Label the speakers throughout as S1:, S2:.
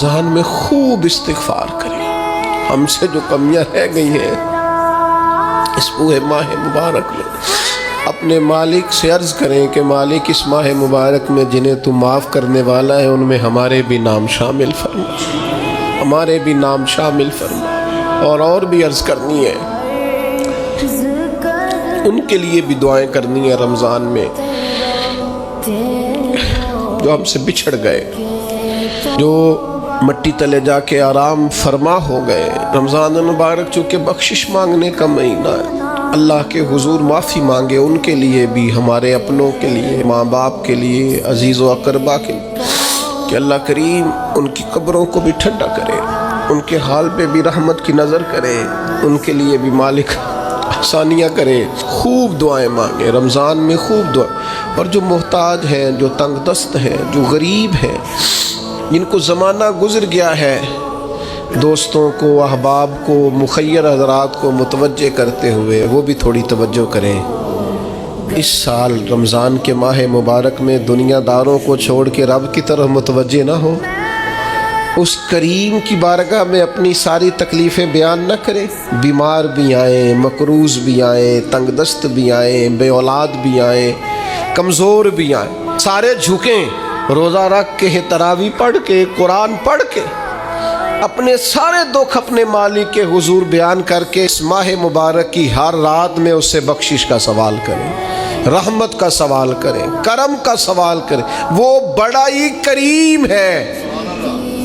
S1: ذہن میں خوب استغفار کریں، ہم سے جو کمیاں رہ گئی ہیں اس پورے ماہ مبارک میں اپنے مالک سے عرض کریں کہ مالک اس ماہ مبارک میں جنہیں تو معاف کرنے والا ہے ان میں ہمارے بھی نام شامل فرما، ہمارے بھی نام شامل فرما۔ اور بھی عرض کرنی ہے، ان کے لیے بھی دعائیں کرنی ہے رمضان میں جو ہم سے بچھڑ گئے، جو مٹی تلے جا کے آرام فرما ہو گئے۔ رمضان المبارک چونکہ بخشش مانگنے کا مہینہ ہے، اللہ کے حضور معافی مانگے ان کے لیے بھی، ہمارے اپنوں کے لیے، ماں باپ کے لیے، عزیز و اقربا کے لیے، کہ اللہ کریم ان کی قبروں کو بھی ٹھنڈا کرے، ان کے حال پہ بھی رحمت کی نظر کرے، ان کے لیے بھی مالک آسانیاں کرے۔ خوب دعائیں مانگے رمضان میں، خوب دعا۔ اور جو محتاج ہیں، جو تنگ دست ہیں، جو غریب ہیں، جن کو زمانہ گزر گیا ہے، دوستوں کو، احباب کو، مخیر حضرات کو متوجہ کرتے ہوئے وہ بھی تھوڑی توجہ کریں۔ اس سال رمضان کے ماہ مبارک میں دنیا داروں کو چھوڑ کے رب کی طرف متوجہ نہ ہو، اس کریم کی بارگاہ میں اپنی ساری تکلیفیں بیان نہ کریں۔ بیمار بھی آئیں، مقروض بھی آئیں، تنگ دست بھی آئیں، بے اولاد بھی آئیں، کمزور بھی آئیں، سارے جھکیں، روزہ رکھ کے، تراویح پڑھ کے، قرآن پڑھ کے اپنے سارے دکھ اپنے مالک کے حضور بیان کر کے اس ماہ مبارک کی ہر رات میں اس سے بخشش کا سوال کریں، رحمت کا سوال کریں، کرم کا سوال کریں۔ وہ بڑا ہی کریم ہے۔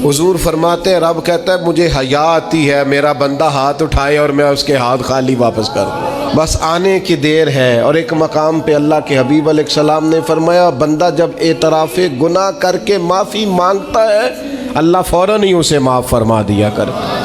S1: حضور فرماتے ہیں، رب کہتا ہے مجھے حیا آتی ہے میرا بندہ ہاتھ اٹھائے اور میں اس کے ہاتھ خالی واپس کر دوں، بس آنے کی دیر ہے۔ اور ایک مقام پہ اللہ کے حبیب علیہ السلام نے فرمایا، بندہ جب اعتراف گناہ کر کے معافی مانگتا ہے اللہ فوراً ہی اسے معاف فرما دیا کرتا ہے۔